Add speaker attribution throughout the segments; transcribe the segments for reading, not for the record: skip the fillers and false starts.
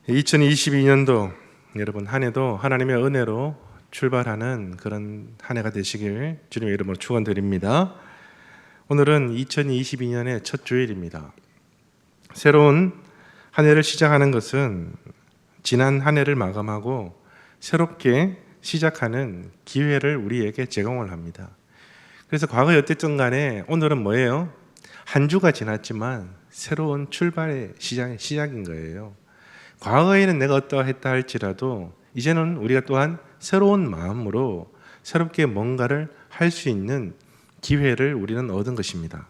Speaker 1: 2022년도 여러분 한 해도 하나님의 은혜로 출발하는 그런 한 해가 되시길 주님의 이름으로 축원드립니다. 오늘은 2022년의 첫 주일입니다. 새로운 한 해를 시작하는 것은 지난 한 해를 마감하고 새롭게 시작하는 기회를 우리에게 제공을 합니다. 그래서 과거에 어땠든 간에 오늘은 뭐예요? 한 주가 지났지만 새로운 출발의 시작인 거예요. 과거에는 내가 어떠했다 할지라도 이제는 우리가 또한 새로운 마음으로 새롭게 뭔가를 할 수 있는 기회를 우리는 얻은 것입니다.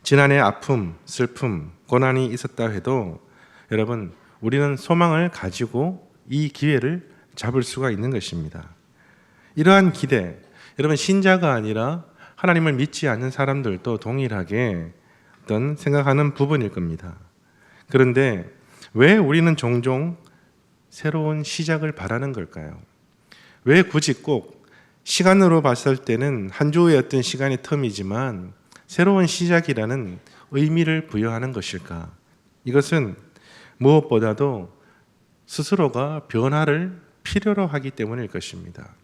Speaker 1: 지난해 아픔, 슬픔, 고난이 있었다 해도 여러분 우리는 소망을 가지고 이 기회를 잡을 수가 있는 것입니다. 이러한 기대, 여러분 신자가 아니라 하나님을 믿지 않는 사람들도 동일하게 어떤 생각하는 부분일 겁니다. 그런데 왜 우리는 종종 새로운 시작을 바라는 걸까요? 왜 굳이 꼭 시간으로 봤을 때는 한 주의 어떤 시간의 텀이지만 새로운 시작이라는 의미를 부여하는 것일까? 이것은 무엇보다도 스스로가 변화를 필요로 하기 때문일 것입니다.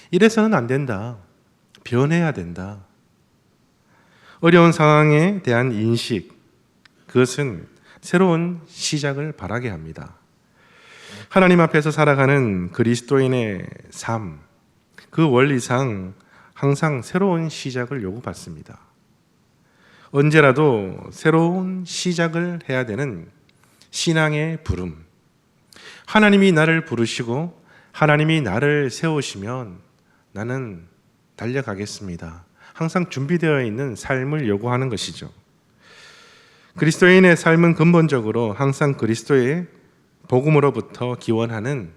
Speaker 1: 이래서는 안 된다. 변해야 된다. 어려운 상황에 대한 인식, 그것은 새로운 시작을 바라게 합니다. 하나님 앞에서 살아가는 그리스도인의 삶, 그 원리상 항상 새로운 시작을 요구받습니다. 언제라도 새로운 시작을 해야 되는 신앙의 부름. 하나님이 나를 부르시고 하나님이 나를 세우시면 나는 달려가겠습니다. 항상 준비되어 있는 삶을 요구하는 것이죠. 그리스도인의 삶은 근본적으로 항상 그리스도의 복음으로부터 기원하는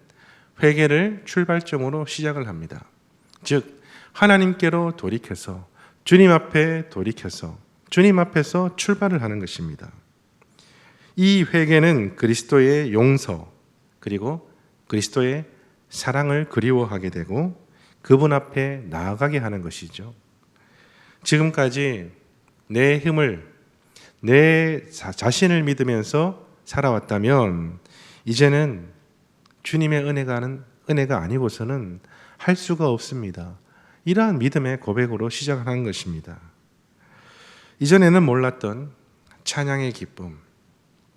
Speaker 1: 회개를 출발점으로 시작을 합니다. 즉 하나님께로 돌이켜서 주님 앞에 돌이켜서 주님 앞에서 출발을 하는 것입니다. 이 회개는 그리스도의 용서 그리고 그리스도의 사랑을 그리워하게 되고 그분 앞에 나아가게 하는 것이죠. 지금까지 내 힘을 내 자신을 믿으면서 살아왔다면 이제는 주님의 은혜가 아니고서는 할 수가 없습니다. 이러한 믿음의 고백으로 시작하는 것입니다. 이전에는 몰랐던 찬양의 기쁨,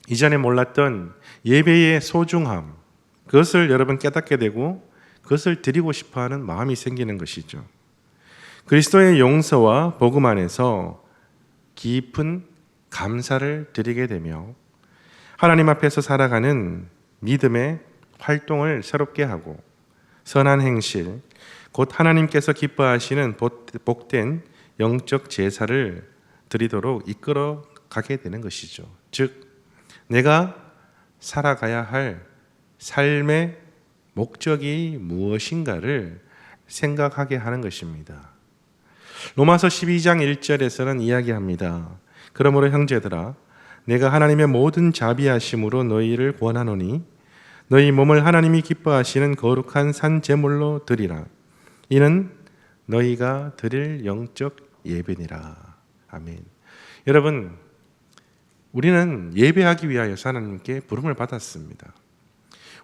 Speaker 1: 이전에 몰랐던 예배의 소중함, 그것을 여러분 깨닫게 되고 그것을 드리고 싶어하는 마음이 생기는 것이죠. 그리스도의 용서와 복음 안에서 깊은 감사를 드리게 되며 하나님 앞에서 살아가는 믿음의 활동을 새롭게 하고 선한 행실, 곧 하나님께서 기뻐하시는 복된 영적 제사를 드리도록 이끌어 가게 되는 것이죠. 즉 내가 살아가야 할 삶의 목적이 무엇인가를 생각하게 하는 것입니다. 로마서 12장 1절에서는 이야기합니다. 그러므로 형제들아 내가 하나님의 모든 자비하심으로 너희를 권하노니 너희 몸을 하나님이 기뻐하시는 거룩한 산 제물로 드리라. 이는 너희가 드릴 영적 예배니라. 아멘. 여러분 우리는 예배하기 위하여서 하나님께 부름을 받았습니다.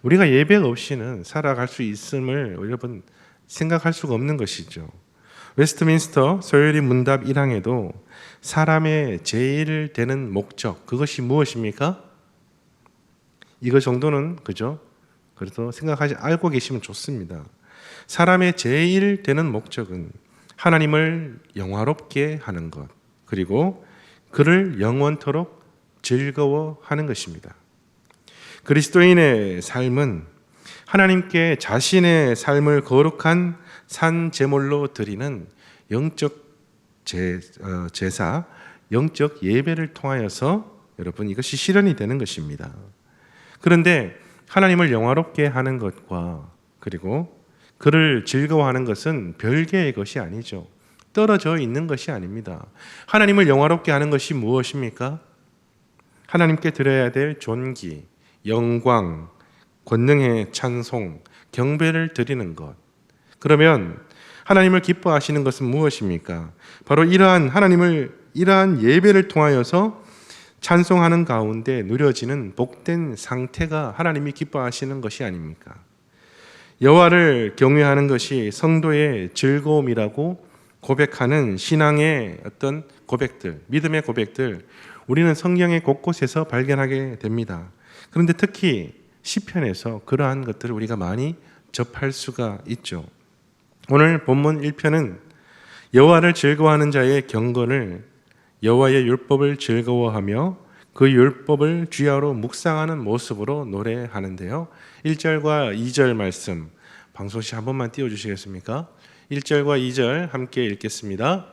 Speaker 1: 우리가 예배 없이는 살아갈 수 있음을 여러분 생각할 수가 없는 것이죠. 웨스트민스터 소요리 문답 1항에도 사람의 제일 되는 목적, 그것이 무엇입니까? 이거 정도는 그죠? 그래도 알고 계시면 좋습니다. 사람의 제일 되는 목적은 하나님을 영화롭게 하는 것, 그리고 그를 영원토록 즐거워하는 것입니다. 그리스도인의 삶은 하나님께 자신의 삶을 거룩한 산 제물로 드리는 영적 제사, 영적 예배를 통하여서 여러분 이것이 실현이 되는 것입니다. 그런데 하나님을 영화롭게 하는 것과 그리고 그를 즐거워하는 것은 별개의 것이 아니죠. 떨어져 있는 것이 아닙니다. 하나님을 영화롭게 하는 것이 무엇입니까? 하나님께 드려야 될 존귀, 영광, 권능의 찬송, 경배를 드리는 것. 그러면 하나님을 기뻐하시는 것은 무엇입니까? 바로 이러한 예배를 통하여서 찬송하는 가운데 누려지는 복된 상태가 하나님이 기뻐하시는 것이 아닙니까? 여호와를 경외하는 것이 성도의 즐거움이라고 고백하는 신앙의 어떤 고백들, 믿음의 고백들, 우리는 성경의 곳곳에서 발견하게 됩니다. 그런데 특히 시편에서 그러한 것들을 우리가 많이 접할 수가 있죠. 오늘 본문 1편은 여호와를 즐거워하는 자의 경건을 여호와의 율법을 즐거워하며 그 율법을 주야로 묵상하는 모습으로 노래하는데요. 1절과 2절 말씀 방송시 한 번만 띄워주시겠습니까? 1절과 2절 함께 읽겠습니다.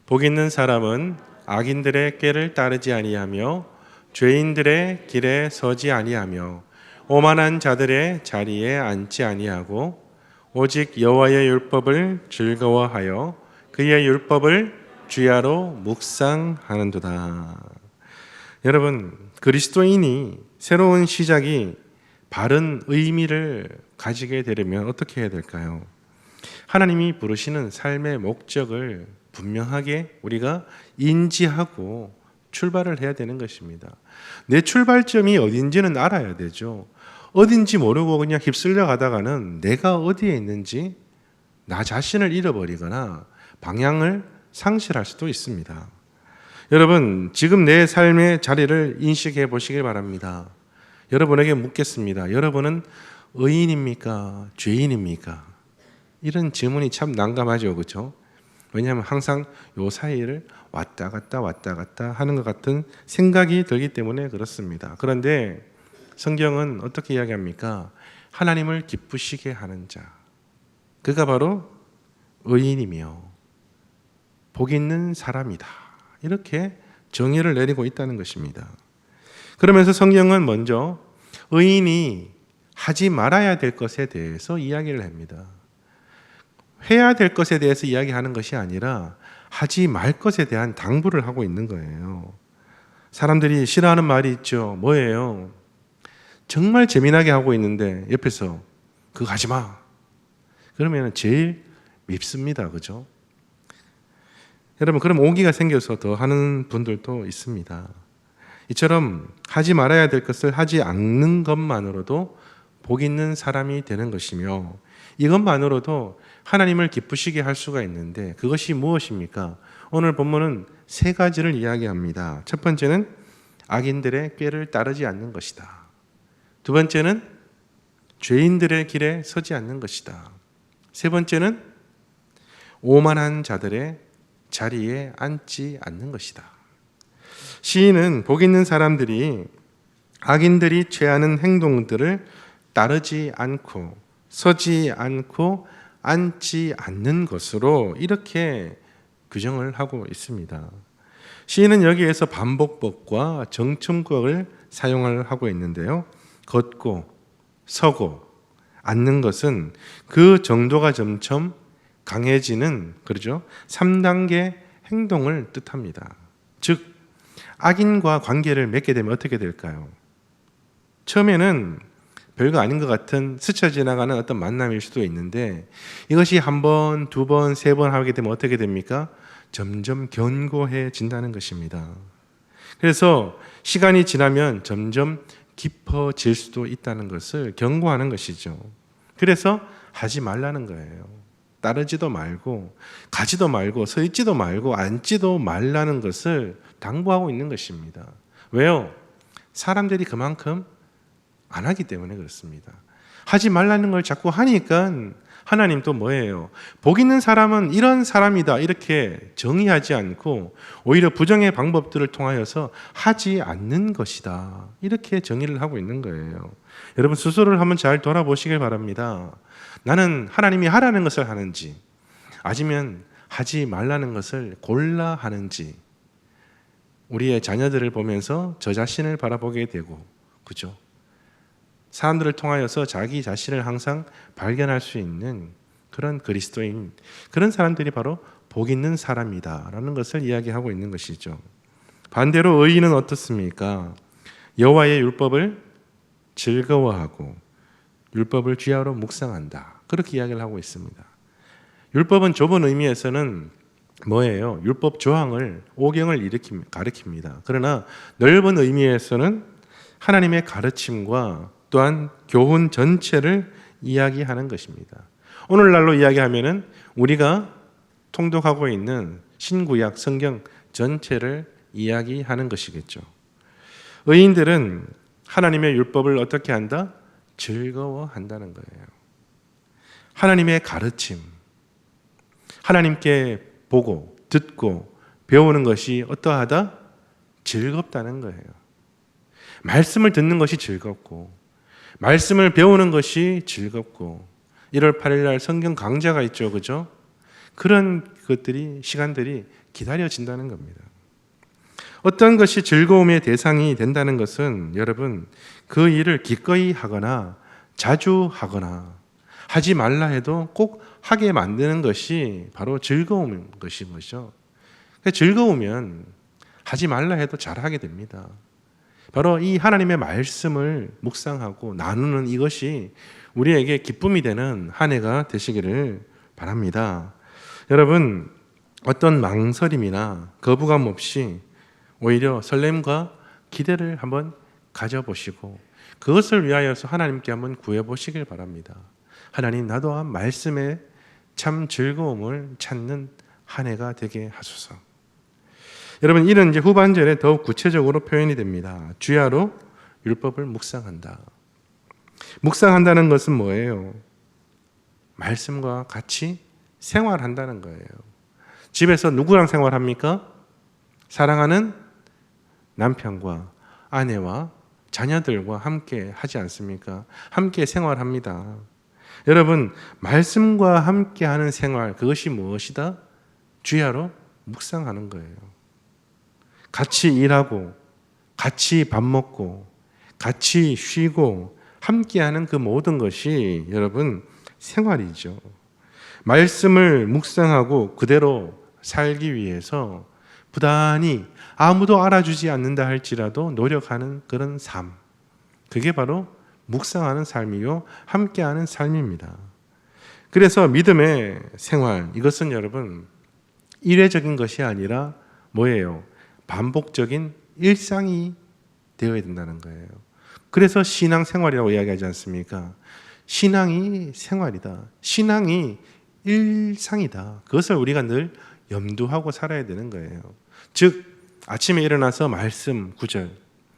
Speaker 1: 복 있는 사람은 악인들의 꾀를 따르지 아니하며 죄인들의 길에 서지 아니하며 오만한 자들의 자리에 앉지 아니하고 오직 여호와의 율법을 즐거워하여 그의 율법을 주야로 묵상하는도다. 여러분, 그리스도인이 새로운 시작이 바른 의미를 가지게 되려면 어떻게 해야 될까요? 하나님이 부르시는 삶의 목적을 분명하게 우리가 인지하고 출발을 해야 되는 것입니다. 내 출발점이 어딘지는 알아야 되죠. 어딘지 모르고 그냥 휩쓸려 가다가는 내가 어디에 있는지 나 자신을 잃어버리거나 방향을 상실할 수도 있습니다. 여러분, 지금 내 삶의 자리를 인식해 보시길 바랍니다. 여러분에게 묻겠습니다. 여러분은 의인입니까? 죄인입니까? 이런 질문이 참 난감하죠, 그렇죠? 왜냐하면 항상 요 사이를 왔다 갔다 하는 것 같은 생각이 들기 때문에 그렇습니다. 그런데 성경은 어떻게 이야기합니까? 하나님을 기쁘시게 하는 자, 그가 바로 의인이며 복 있는 사람이다. 이렇게 정의를 내리고 있다는 것입니다. 그러면서 성경은 먼저 의인이 하지 말아야 될 것에 대해서 이야기를 합니다. 해야 될 것에 대해서 이야기하는 것이 아니라 하지 말 것에 대한 당부를 하고 있는 거예요. 사람들이 싫어하는 말이 있죠. 뭐예요? 정말 재미나게 하고 있는데 옆에서 그거 하지 마. 그러면 제일 밉습니다. 그죠? 여러분, 그럼 오기가 생겨서 더 하는 분들도 있습니다. 이처럼 하지 말아야 될 것을 하지 않는 것만으로도 복 있는 사람이 되는 것이며 이것만으로도 하나님을 기쁘시게 할 수가 있는데 그것이 무엇입니까? 오늘 본문은 세 가지를 이야기합니다. 첫 번째는 악인들의 꾀를 따르지 않는 것이다. 두 번째는 죄인들의 길에 서지 않는 것이다. 세 번째는 오만한 자들의 자리에 앉지 않는 것이다. 시인은 복 있는 사람들이 악인들이 취하는 행동들을 따르지 않고 서지 않고 앉지 않는 것으로 이렇게 규정을 하고 있습니다. 시인은 여기에서 반복법과 정첨구를 사용을 하고 있는데요. 걷고 서고 앉는 것은 그 정도가 점점 강해지는, 그렇죠? 3단계 행동을 뜻합니다. 즉 악인과 관계를 맺게 되면 어떻게 될까요? 처음에는 별거 아닌 것 같은 스쳐 지나가는 어떤 만남일 수도 있는데 이것이 한 번, 두 번, 세 번 하게 되면 어떻게 됩니까? 점점 견고해진다는 것입니다. 그래서 시간이 지나면 점점 깊어질 수도 있다는 것을 경고하는 것이죠. 그래서 하지 말라는 거예요. 따르지도 말고 가지도 말고 서 있지도 말고 앉지도 말라는 것을 당부하고 있는 것입니다. 왜요? 사람들이 그만큼 안 하기 때문에 그렇습니다. 하지 말라는 걸 자꾸 하니까 하나님 또 뭐예요? 복 있는 사람은 이런 사람이다 이렇게 정의하지 않고 오히려 부정의 방법들을 통하여서 하지 않는 것이다 이렇게 정의를 하고 있는 거예요. 여러분 스스로를 한번 잘 돌아보시길 바랍니다. 나는 하나님이 하라는 것을 하는지 아니면 하지 말라는 것을 골라 하는지 우리의 자녀들을 보면서 저 자신을 바라보게 되고 그죠? 사람들을 통하여서 자기 자신을 항상 발견할 수 있는 그런 그리스도인, 그런 사람들이 바로 복 있는 사람이다라는 것을 이야기하고 있는 것이죠. 반대로 의인은 어떻습니까? 여호와의 율법을 즐거워하고 율법을 주야로 묵상한다. 그렇게 이야기를 하고 있습니다. 율법은 좁은 의미에서는 뭐예요? 율법 조항을 오경을 가리킵니다. 그러나 넓은 의미에서는 하나님의 가르침과 또한 교훈 전체를 이야기하는 것입니다. 오늘날로 이야기하면은 우리가 통독하고 있는 신구약 성경 전체를 이야기하는 것이겠죠. 의인들은 하나님의 율법을 어떻게 한다? 즐거워한다는 거예요. 하나님의 가르침, 하나님께 보고 듣고 배우는 것이 어떠하다? 즐겁다는 거예요. 말씀을 듣는 것이 즐겁고 말씀을 배우는 것이 즐겁고 1월 8일 날 성경 강좌가 있죠. 그죠? 그런 것들이 시간들이 기다려진다는 겁니다. 어떤 것이 즐거움의 대상이 된다는 것은 여러분 그 일을 기꺼이 하거나 자주 하거나 하지 말라 해도 꼭 하게 만드는 것이 바로 즐거운 것인 거죠. 즐거우면 하지 말라 해도 잘하게 됩니다. 바로 이 하나님의 말씀을 묵상하고 나누는 이것이 우리에게 기쁨이 되는 한 해가 되시기를 바랍니다. 여러분 어떤 망설임이나 거부감 없이 오히려 설렘과 기대를 한번 가져보시고 그것을 위하여서 하나님께 한번 구해보시길 바랍니다. 하나님 나도 말씀에 참 즐거움을 찾는 한 해가 되게 하소서. 여러분 이는 이제 후반절에 더욱 구체적으로 표현이 됩니다. 주야로 율법을 묵상한다. 묵상한다는 것은 뭐예요? 말씀과 같이 생활한다는 거예요. 집에서 누구랑 생활합니까? 사랑하는 남편과 아내와 자녀들과 함께 하지 않습니까? 함께 생활합니다. 여러분 말씀과 함께하는 생활 그것이 무엇이다? 주야로 묵상하는 거예요. 같이 일하고 같이 밥 먹고 같이 쉬고 함께하는 그 모든 것이 여러분 생활이죠. 말씀을 묵상하고 그대로 살기 위해서 부단히 아무도 알아주지 않는다 할지라도 노력하는 그런 삶, 그게 바로 묵상하는 삶이요 함께하는 삶입니다. 그래서 믿음의 생활 이것은 여러분 일회적인 것이 아니라 뭐예요? 반복적인 일상이 되어야 된다는 거예요. 그래서 신앙생활이라고 이야기하지 않습니까? 신앙이 생활이다. 신앙이 일상이다. 그것을 우리가 늘 염두하고 살아야 되는 거예요. 즉 아침에 일어나서 말씀 구절,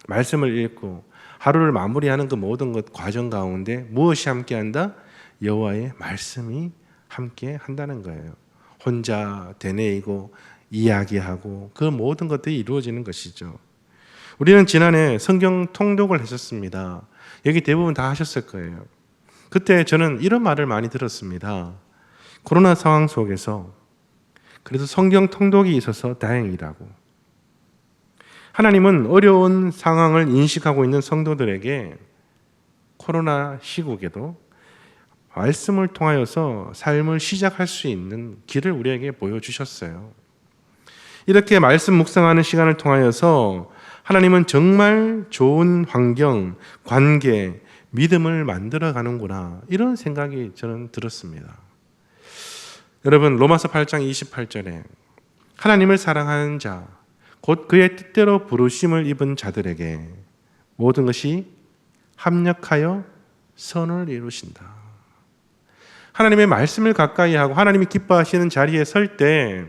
Speaker 1: 말씀을 읽고 하루를 마무리하는 그 모든 것 과정 가운데 무엇이 함께한다? 여호와의 말씀이 함께 한다는 거예요. 혼자 되뇌이고 이야기하고 그 모든 것들이 이루어지는 것이죠. 우리는 지난해 성경 통독을 했었습니다. 여기 대부분 다 하셨을 거예요. 그때 저는 이런 말을 많이 들었습니다. 코로나 상황 속에서 그래도 성경 통독이 있어서 다행이라고. 하나님은 어려운 상황을 인식하고 있는 성도들에게 코로나 시국에도 말씀을 통하여서 삶을 시작할 수 있는 길을 우리에게 보여주셨어요. 이렇게 말씀 묵상하는 시간을 통하여서 하나님은 정말 좋은 환경, 관계, 믿음을 만들어 가는구나 이런 생각이 저는 들었습니다. 여러분 로마서 8장 28절에 하나님을 사랑하는 자, 곧 그의 뜻대로 부르심을 입은 자들에게 모든 것이 합력하여 선을 이루신다. 하나님의 말씀을 가까이 하고 하나님이 기뻐하시는 자리에 설 때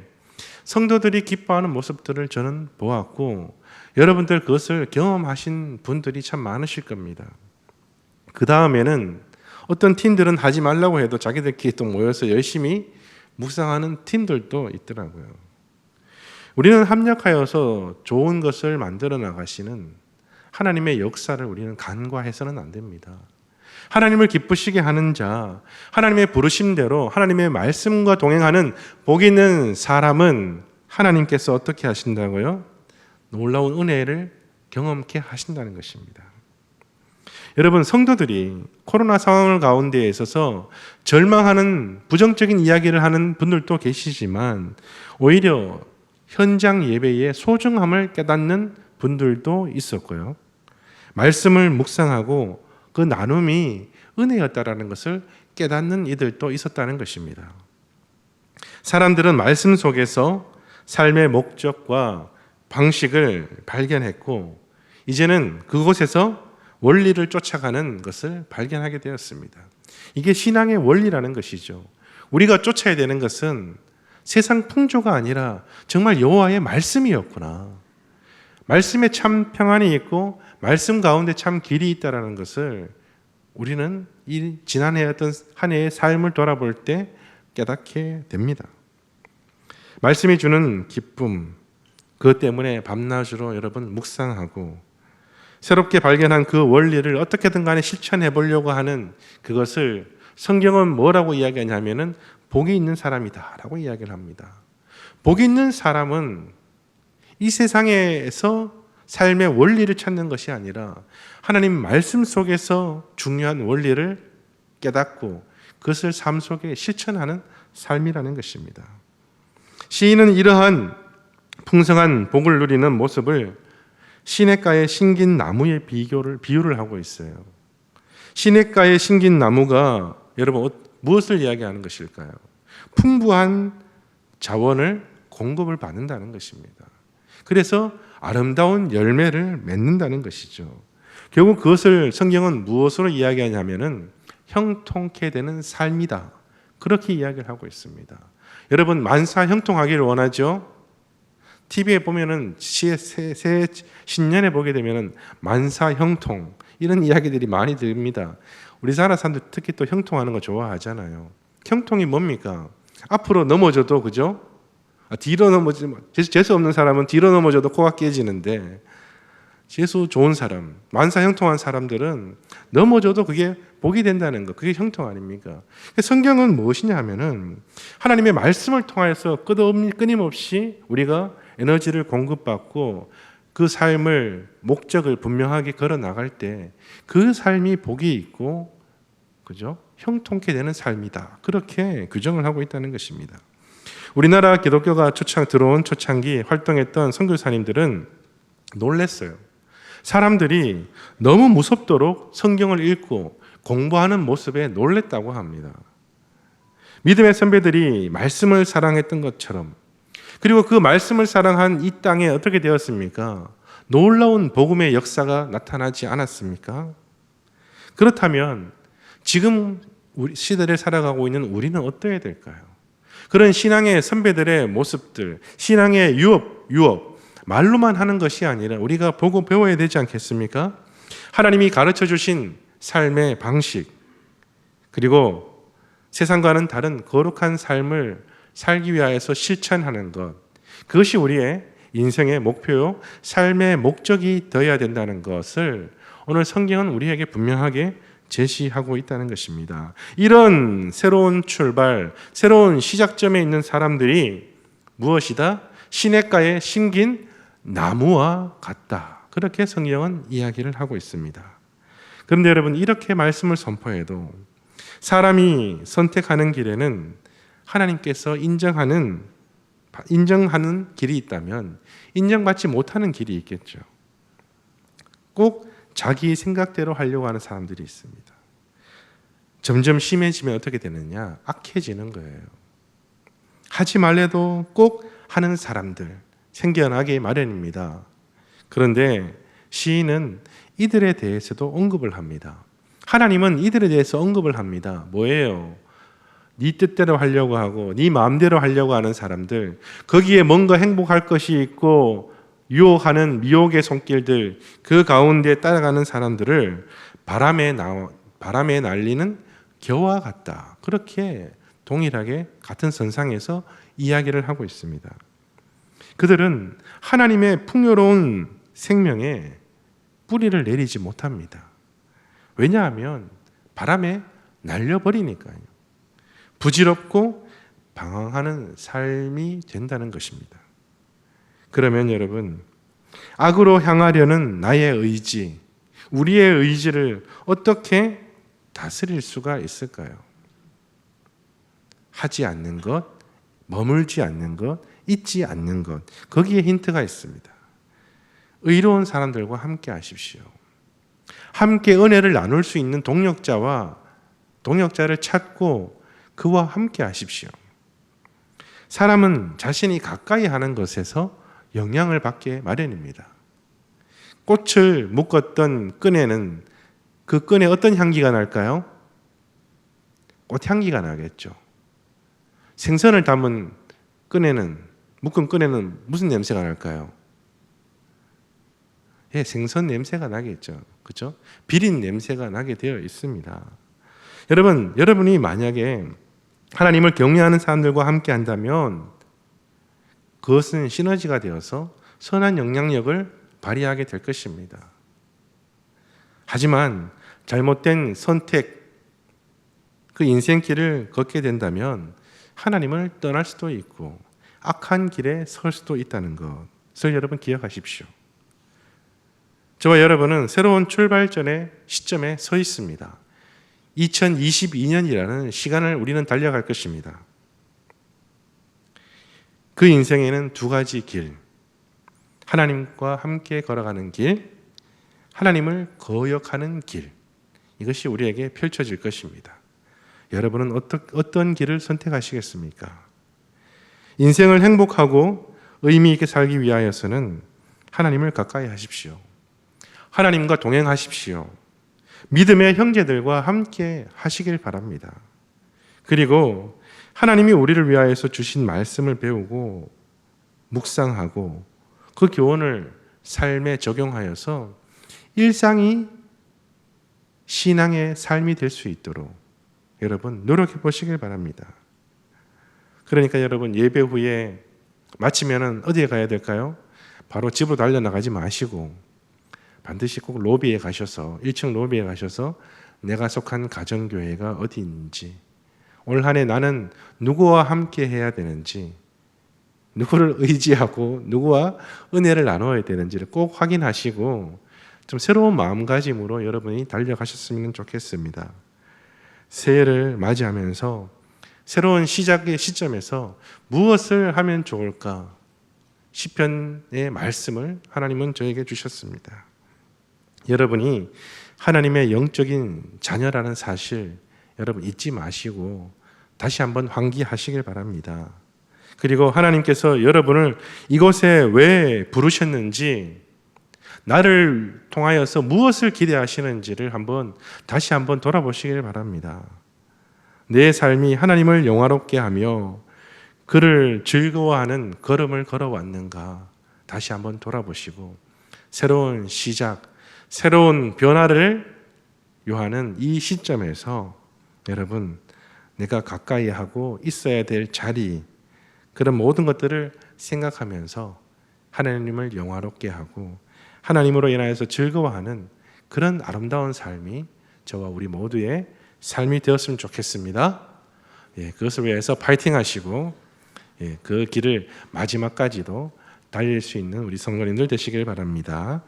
Speaker 1: 성도들이 기뻐하는 모습들을 저는 보았고 여러분들 그것을 경험하신 분들이 참 많으실 겁니다. 그 다음에는 어떤 팀들은 하지 말라고 해도 자기들끼리 또 모여서 열심히 묵상하는 팀들도 있더라고요. 우리는 합력하여서 좋은 것을 만들어 나가시는 하나님의 역사를 우리는 간과해서는 안 됩니다. 하나님을 기쁘시게 하는 자, 하나님의 부르심대로 하나님의 말씀과 동행하는 복 있는 사람은 하나님께서 어떻게 하신다고요? 놀라운 은혜를 경험케 하신다는 것입니다. 여러분 성도들이 코로나 상황 가운데에 있어서 절망하는 부정적인 이야기를 하는 분들도 계시지만 오히려 현장 예배의 소중함을 깨닫는 분들도 있었고요. 말씀을 묵상하고 그 나눔이 은혜였다라는 것을 깨닫는 이들도 있었다는 것입니다. 사람들은 말씀 속에서 삶의 목적과 방식을 발견했고 이제는 그곳에서 원리를 쫓아가는 것을 발견하게 되었습니다. 이게 신앙의 원리라는 것이죠. 우리가 쫓아야 되는 것은 세상 풍조가 아니라 정말 여호와의 말씀이었구나. 말씀에 참 평안이 있고 말씀 가운데 참 길이 있다는 것을 우리는 이 지난해였던 한 해의 삶을 돌아볼 때 깨닫게 됩니다. 말씀이 주는 기쁨, 그것 때문에 밤낮으로 여러분 묵상하고 새롭게 발견한 그 원리를 어떻게든 간에 실천해 보려고 하는 그것을 성경은 뭐라고 이야기하냐면은 복이 있는 사람이다 라고 이야기를 합니다. 복이 있는 사람은 이 세상에서 삶의 원리를 찾는 것이 아니라 하나님 말씀 속에서 중요한 원리를 깨닫고 그것을 삶 속에 실천하는 삶이라는 것입니다. 시인은 이러한 풍성한 복을 누리는 모습을 시냇가에 심긴 나무의 비유를 하고 있어요. 시냇가에 심긴 나무가 여러분 무엇을 이야기하는 것일까요? 풍부한 자원을 공급을 받는다는 것입니다. 그래서 아름다운 열매를 맺는다는 것이죠. 결국 그것을 성경은 무엇으로 이야기하냐면은 형통케 되는 삶이다. 그렇게 이야기를 하고 있습니다. 여러분 만사 형통하기를 원하죠? TV에 보면은 새 신년에 보게 되면은 만사 형통 이런 이야기들이 많이 들립니다. 우리나라 사람들 특히 또 형통하는 거 좋아하잖아요. 형통이 뭡니까? 앞으로 넘어져도 그죠? 뒤로 넘어지면 재수 없는 사람은 뒤로 넘어져도 코가 깨지는데 재수 좋은 사람, 만사 형통한 사람들은 넘어져도 그게 복이 된다는 거, 그게 형통 아닙니까? 성경은 무엇이냐 하면은 하나님의 말씀을 통해서 끊임없이 우리가 에너지를 공급받고 그 삶을 목적을 분명하게 걸어 나갈 때 그 삶이 복이 있고 그죠? 형통케 되는 삶이다. 그렇게 규정을 하고 있다는 것입니다. 우리나라 기독교가 들어온 초창기 활동했던 선교사님들은 놀랐어요. 사람들이 너무 무섭도록 성경을 읽고 공부하는 모습에 놀랬다고 합니다. 믿음의 선배들이 말씀을 사랑했던 것처럼 그리고 그 말씀을 사랑한 이 땅에 어떻게 되었습니까? 놀라운 복음의 역사가 나타나지 않았습니까? 그렇다면 지금 우리 시대를 살아가고 있는 우리는 어떠해야 될까요? 그런 신앙의 선배들의 모습들, 신앙의 유업, 말로만 하는 것이 아니라 우리가 보고 배워야 되지 않겠습니까? 하나님이 가르쳐 주신 삶의 방식, 그리고 세상과는 다른 거룩한 삶을 살기 위하여서 실천하는 것, 그것이 우리의 인생의 목표요, 삶의 목적이 되어야 된다는 것을 오늘 성경은 우리에게 분명하게 제시하고 있다는 것입니다. 이런 새로운 출발, 새로운 시작점에 있는 사람들이 무엇이다? 시냇가에 심긴 나무와 같다. 그렇게 성경은 이야기를 하고 있습니다. 그런데 여러분 이렇게 말씀을 선포해도 사람이 선택하는 길에는 하나님께서 인정하는 길이 있다면 인정받지 못하는 길이 있겠죠. 꼭 자기 생각대로 하려고 하는 사람들이 있습니다. 점점 심해지면 어떻게 되느냐? 악해지는 거예요. 하지 말래도 꼭 하는 사람들 생겨나기 마련입니다. 그런데 시인은 이들에 대해서도 언급을 합니다. 하나님은 이들에 대해서 언급을 합니다. 뭐예요? 네 뜻대로 하려고 하고 네 마음대로 하려고 하는 사람들, 거기에 뭔가 행복할 것이 있고 유혹하는 미혹의 손길들, 그 가운데 따라가는 사람들을 바람에 날리는 겨와 같다. 그렇게 동일하게 같은 선상에서 이야기를 하고 있습니다. 그들은 하나님의 풍요로운 생명에 뿌리를 내리지 못합니다. 왜냐하면 바람에 날려버리니까요. 부질없고 방황하는 삶이 된다는 것입니다. 그러면 여러분, 악으로 향하려는 나의 의지, 우리의 의지를 어떻게 다스릴 수가 있을까요? 하지 않는 것, 머물지 않는 것, 잊지 않는 것, 거기에 힌트가 있습니다. 의로운 사람들과 함께 하십시오. 함께 은혜를 나눌 수 있는 동역자를 찾고 그와 함께 하십시오. 사람은 자신이 가까이 하는 것에서 영향을 받게 마련입니다. 꽃을 묶었던 끈에는 그 끈에 어떤 향기가 날까요? 꽃향기가 나겠죠. 생선을 담은 끈에는, 묶은 끈에는 무슨 냄새가 날까요? 예, 생선 냄새가 나겠죠. 그렇죠? 비린 냄새가 나게 되어 있습니다. 여러분이 만약에 하나님을 경외하는 사람들과 함께 한다면 그것은 시너지가 되어서 선한 영향력을 발휘하게 될 것입니다. 하지만 잘못된 선택, 그 인생길을 걷게 된다면 하나님을 떠날 수도 있고 악한 길에 설 수도 있다는 것을 여러분 기억하십시오. 저와 여러분은 새로운 출발전의 시점에 서 있습니다. 2022년이라는 시간을 우리는 달려갈 것입니다. 그 인생에는 두 가지 길, 하나님과 함께 걸어가는 길, 하나님을 거역하는 길, 이것이 우리에게 펼쳐질 것입니다. 여러분은 어떤 길을 선택하시겠습니까? 인생을 행복하고 의미 있게 살기 위하여서는 하나님을 가까이 하십시오. 하나님과 동행하십시오. 믿음의 형제들과 함께 하시길 바랍니다. 그리고 하나님이 우리를 위하여서 주신 말씀을 배우고 묵상하고 그 교훈을 삶에 적용하여서 일상이 신앙의 삶이 될 수 있도록 여러분 노력해 보시길 바랍니다. 그러니까 여러분 예배 후에 마치면은 어디에 가야 될까요? 바로 집으로 달려나가지 마시고 반드시 꼭 로비에 가셔서 1층 로비에 가셔서 내가 속한 가정교회가 어디 있는지, 올 한 해 나는 누구와 함께 해야 되는지, 누구를 의지하고 누구와 은혜를 나눠야 되는지를 꼭 확인하시고 좀 새로운 마음가짐으로 여러분이 달려가셨으면 좋겠습니다. 새해를 맞이하면서 새로운 시작의 시점에서 무엇을 하면 좋을까? 시편의 말씀을 하나님은 저에게 주셨습니다. 여러분이 하나님의 영적인 자녀라는 사실 여러분 잊지 마시고 다시 한번 환기하시길 바랍니다. 그리고 하나님께서 여러분을 이곳에 왜 부르셨는지, 나를 통하여서 무엇을 기대하시는지를 다시 한번 돌아보시길 바랍니다. 내 삶이 하나님을 영화롭게 하며 그를 즐거워하는 걸음을 걸어왔는가 다시 한번 돌아보시고 새로운 시작, 새로운 변화를 요하는 이 시점에서 여러분 내가 가까이 하고 있어야 될 자리, 그런 모든 것들을 생각하면서 하나님을 영화롭게 하고 하나님으로 인하여서 즐거워하는 그런 아름다운 삶이 저와 우리 모두의 삶이 되었으면 좋겠습니다. 그것을 위해서 파이팅 하시고 그 길을 마지막까지도 달릴 수 있는 우리 성도님들 되시길 바랍니다.